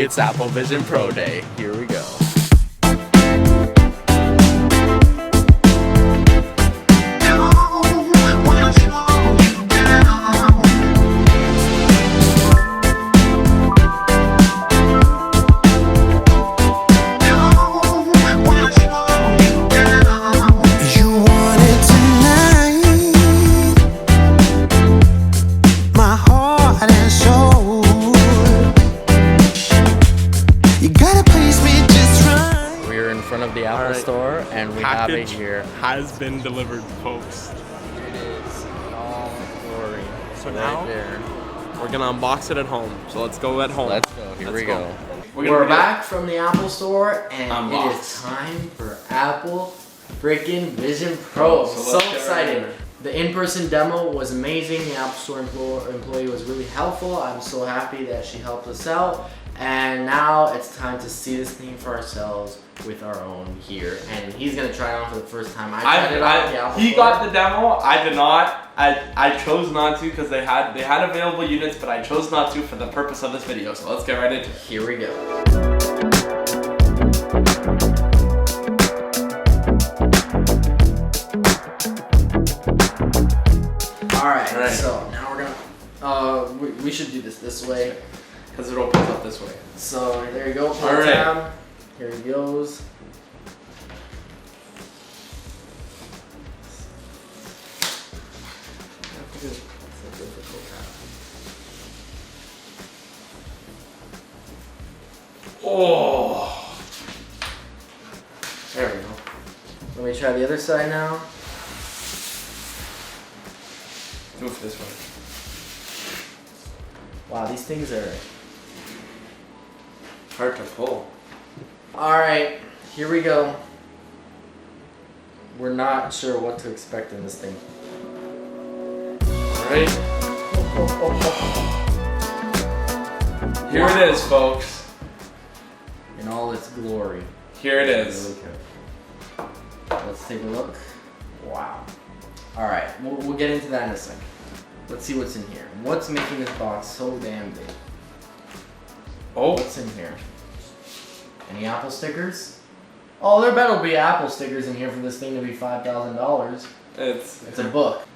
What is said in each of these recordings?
It's Apple Vision Pro Day. Here we go. Of the Apple store, and we have it here. Has been delivered, folks. It is in all glory. So now we're gonna unbox it at home. So let's go at home. Let's go. Here we go. We're back from the Apple store, and Unboxed. it is time for Apple freaking Vision Pro. So excited. The in-person demo was amazing. The Apple Store employee was really helpful. I'm so happy that she helped us out. And now it's time to see this thing for ourselves with our own here. And he's gonna try it on for the first time. I tried it out at the Apple He Store. got the demo. I did not. I chose not to because they had available units, but I chose not to for the purpose of this video. So let's get right into it. Here we go. Alright, so now we're gonna, we should do this way. Because it opens up this way. So there you go, Alright. tab. Here he goes. Oh. There we go. Let me try the other side now. Move this way. Wow, these things are Hard to pull. Alright, here we go. We're not sure what to expect in this thing. Alright. Here it is, folks. In all its glory. Here it is. Let's take a look. Wow. Alright, we'll get into that in a second. Let's see what's in here. What's making this box so damn big? Oh. What's in here? Any Apple stickers? Oh, there better be Apple stickers in here for this thing to be $5,000. It's a book.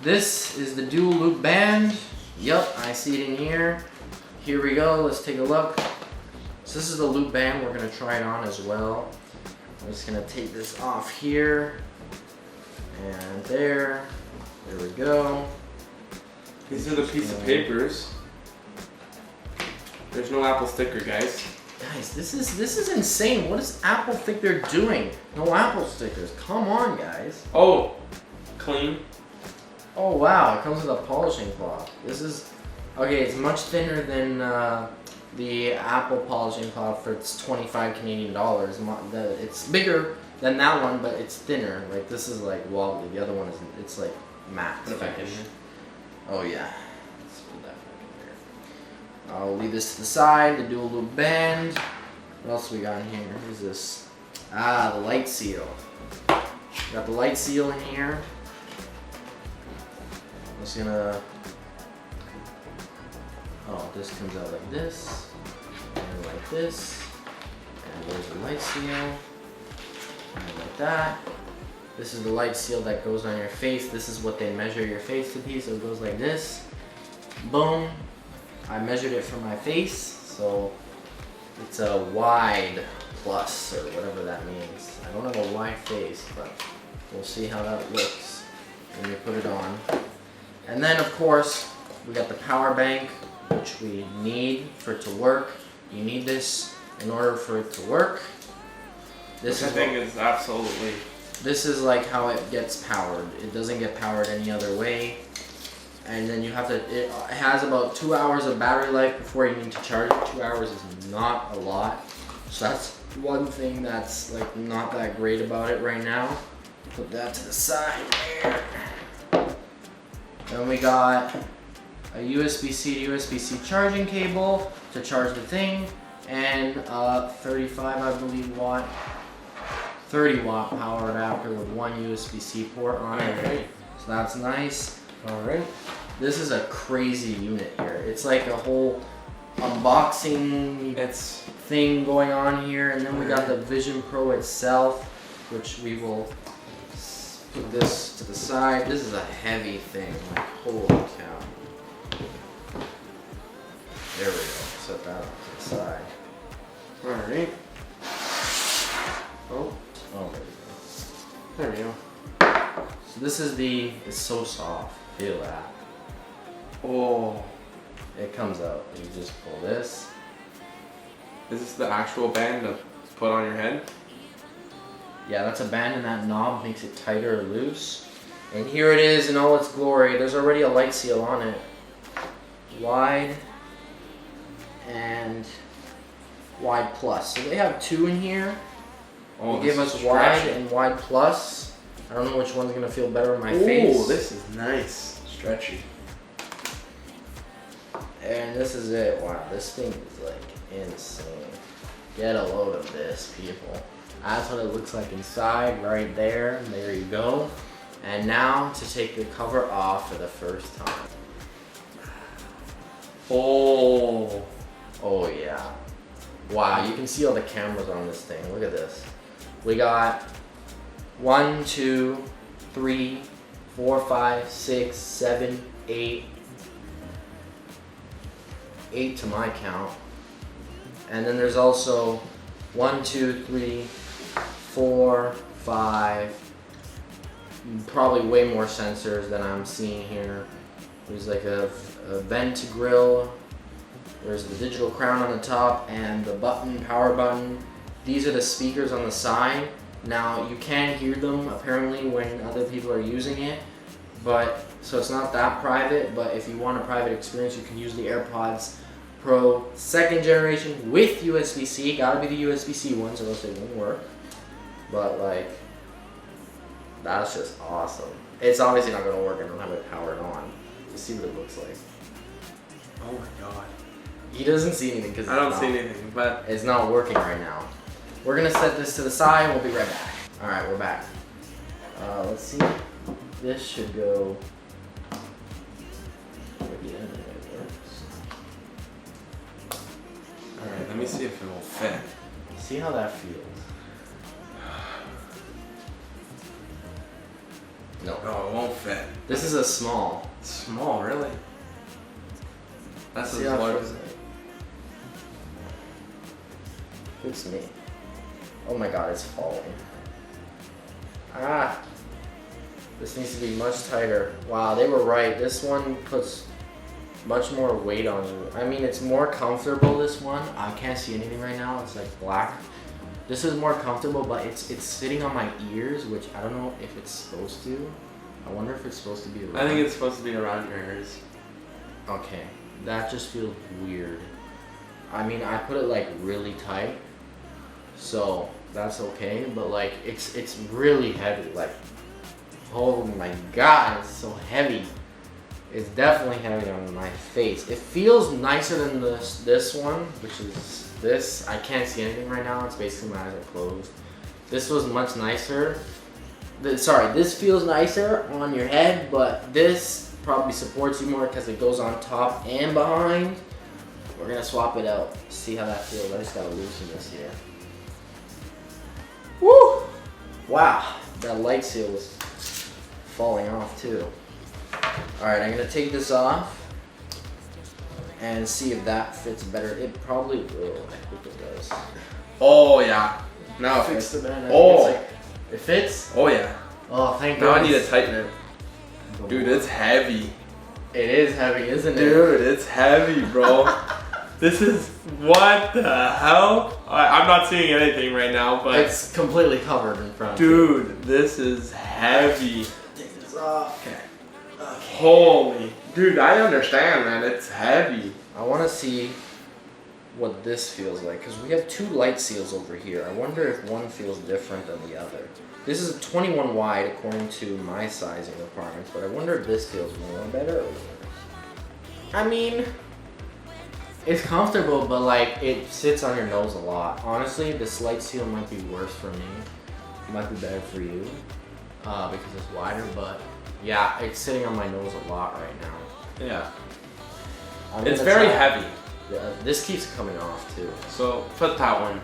This is the dual loop band. Yup, I see it in here. Here we go, let's take a look. So this is the loop band, we're gonna try it on as well. I'm just gonna take this off here. And there. There we go. These are the piece of papers. There's no Apple sticker, guys. Guys, this is insane. What does Apple think they're doing? No Apple stickers. Come on, guys. Oh, clean. Oh wow, it comes with a polishing cloth. This is okay. It's much thinner than the Apple polishing cloth for its 25 Canadian dollars. It's bigger than that one, but it's thinner. Like this is like wobbly. The other one is it's like matte. Put it back in here. Oh yeah. Let's put that back in there. I'll leave this to the side. The dual loop band. What else we got in here? What is this? Ah, the light seal. Got the light seal in here. I'm just gonna. Oh, this comes out like this, and like this, and there's the light seal, and like that. This is the light seal that goes on your face. This is what they measure your face to be, so it goes like this. Boom. I measured it for my face, so it's a wide plus, or whatever that means. I don't have a wide face, but we'll see how that looks when we put it on. And then, of course, we got the power bank, which we need for it to work. You need this in order for it to work. This is absolutely. This is like how it gets powered. It doesn't get powered any other way. And then you have to, it has about 2 hours of battery life before you need to charge it. 2 hours is not a lot. So that's one thing that's like not that great about it right now. Put that to the side there. Then we got a USB-C to USB-C charging cable to charge the thing, and 35, I believe, watt, 30 watt power adapter with one USB-C port on it. Alright. So that's nice. Alright. This is a crazy unit here. It's like a whole unboxing It's thing going on here, and then we got the Vision Pro itself, which we will put this to the side. This is a heavy thing, like holy cow. There we go. Set that off to the side. alright. Oh, Oh, there we go. so this is it's so soft. Feel that. Oh, It comes out. You just pull this. is this the actual band to put on your head? Yeah, that's a band, and that knob makes it tighter or loose. And here it is in all its glory. There's already a light seal on it. Wide and wide plus. So they have two in here. Oh, They give us wide and wide plus. I don't know which one's gonna feel better on my face. Oh, this is nice. Stretchy. And this is it. Wow, this thing is like insane. Get a load of this, people. That's what it looks like inside, right there. There you go. And now to take the cover off for the first time. Oh. Oh yeah. Wow, you can see all the cameras on this thing. Look at this. We got 1, 2, 3, 4, 5, 6, 7, 8. 8 to my count. And then there's also 1, 2, 3, 4, 5. Probably way more sensors than I'm seeing here. There's like a vent grill. There's the digital crown on the top and the button, power button. These are the speakers on the side. Now you can hear them apparently when other people are using it, but so it's not that private. But if you want a private experience, you can use the AirPods Pro 2nd generation with USB-C. Gotta be the USB-C ones, or else it won't work. But like, that's just awesome. It's obviously not gonna work. I don't have it powered on. Just see what it looks like. Oh my god. He doesn't see anything because I don't see anything, but it's not working right now. We're gonna set this to the side. We'll be right back. All right, we're back. Let's see. This should go. Again, it works. All right, let me see if it will fit. See how that feels. No. No, it won't fit. This is a small. Small, really? That's See as how it large feels as like. Fits me. Oh my god, it's falling. Ah! This needs to be much tighter. Wow, they were right. This one puts much more weight on you. I mean, it's more comfortable, this one. I can't see anything right now. It's like black. This is more comfortable, but it's sitting on my ears, which I don't know if it's supposed to. I wonder if it's supposed to be around. I think it's supposed to be around your ears. Okay, that just feels weird. I mean, I put it like really tight, so that's okay. But like, it's really heavy. Like, oh my god, it's so heavy. It's definitely heavy on my face. It feels nicer than this one, which is this. I can't see anything right now. It's basically my eyes are closed. This was much nicer. Sorry, this feels nicer on your head, but this probably supports you more because it goes on top and behind. We're gonna swap it out. See how that feels. I just gotta loosen this here. Woo! Wow, that light seal was falling off too. Alright, I'm gonna take this off and see if that fits better. It probably will. I hope it does. Oh yeah. Now it Fix fits. the band. Oh. It fits? Oh yeah. Oh, thank Now I goodness. need to tighten it. Dude, it's heavy. It is heavy, isn't it? Dude, it's heavy, bro. This is, what the hell? I'm not seeing anything right now, but It's completely covered in front. of you. dude, this is heavy. Take this off. Okay. Holy, dude, I understand, man. It's heavy. I want to see what this feels like because we have two light seals over here. I wonder if one feels different than the other. This is 21 wide according to my sizing requirements, but I wonder if this feels more better or worse. I mean, it's comfortable, but like it sits on your nose a lot. Honestly, this light seal might be worse for me. It might be better for you because it's wider, but yeah, it's sitting on my nose a lot right now. Yeah. I'm It's gonna very try- heavy. This keeps coming off too. So put that one.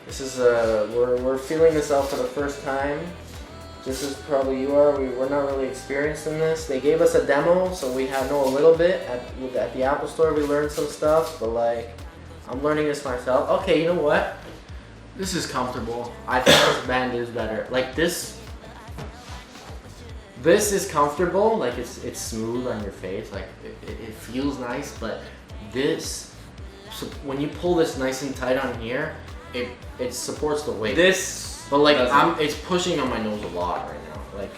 This is we're feeling this out for the first time. This is probably we're not really experienced in this. They gave us a demo, so we know a little bit at the Apple Store. We learned some stuff, but like I'm learning this myself. Okay, you know what? This is comfortable. I think this band is better. Like this is comfortable. Like it's smooth on your face. Like it feels nice, but this, so when you pull this nice and tight on here, it supports the weight. But like it's pushing on my nose a lot right now. Like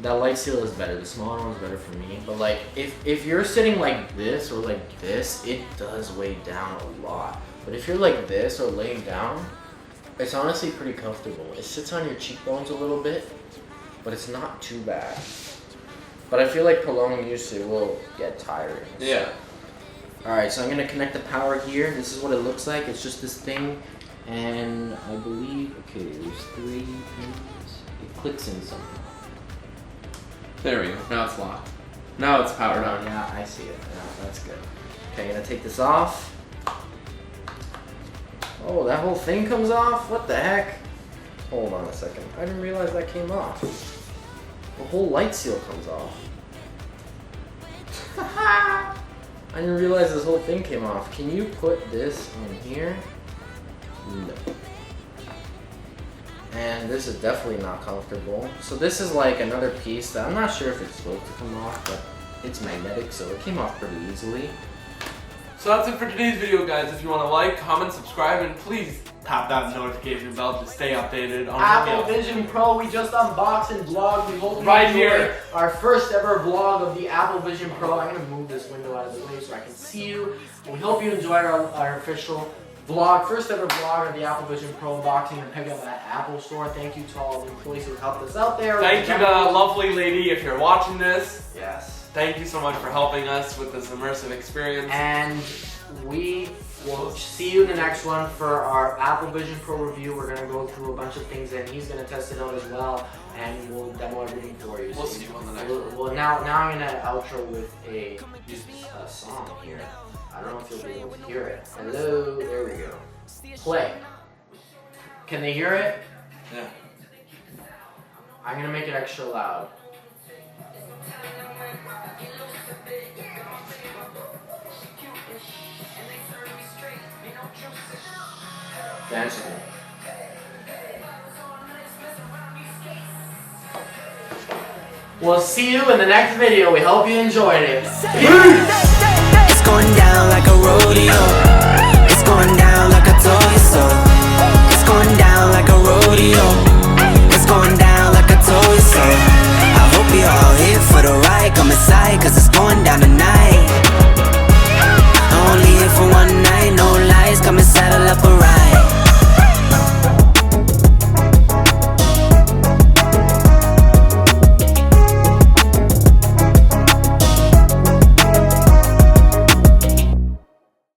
that light seal is better. The smaller one's better for me. But like if you're sitting like this or like this, it does weigh down a lot. But if you're like this or laying down, it's honestly pretty comfortable. It sits on your cheekbones a little bit, but it's not too bad. But I feel like prolonged use it will get tiring. Yeah. Alright, so I'm gonna connect the power here. This is what it looks like. It's just this thing. And I believe, okay, there's 3 pins. It clicks in something. There we go. Now it's locked. Now it's powered on. Yeah, I see it. Yeah, that's good. Okay, I'm gonna take this off. Oh, that whole thing comes off? What the heck? Hold on a second. I didn't realize that came off. The whole light seal comes off. I didn't realize this whole thing came off. Can you put this on here? No. And this is definitely not comfortable. So this is like another piece that I'm not sure if it's supposed to come off, but it's magnetic, so it came off pretty easily. So that's it for today's video, guys. If you want to like, comment, subscribe, and please tap that notification bell to stay updated on Apple Vision Pro, we just unboxed and vlogged. We hope you right enjoyed here. Our first ever vlog of the Apple Vision Pro. I'm gonna move this window out of the way so I can see you. And we hope you enjoyed our official vlog, first ever vlog of the Apple Vision Pro unboxing and picking up at Apple Store. Thank you to all the employees who helped us out there. Thank you to lovely lady if you're watching this. Yes. Thank you so much for helping us with this immersive experience. And we will see you in the next one for our Apple Vision Pro review. We're going to go through a bunch of things and he's going to test it out as well. And we'll demo everything for you. We'll see you on the next one. Well, now I'm going to outro with a song here. I don't know if you'll be able to hear it. Hello, there we go. Play. Can they hear it? Yeah. I'm going to make it extra loud. Dancing. We'll see you in the next video. We hope you enjoyed it. It's going down like a rodeo. It's going down like I told you so. It's going down like a rodeo. It's going down like I told you so. I hope you're all here for the ride. Come inside, cause it's going down tonight. I'm only here for one night, no lies. Come and saddle up a ride.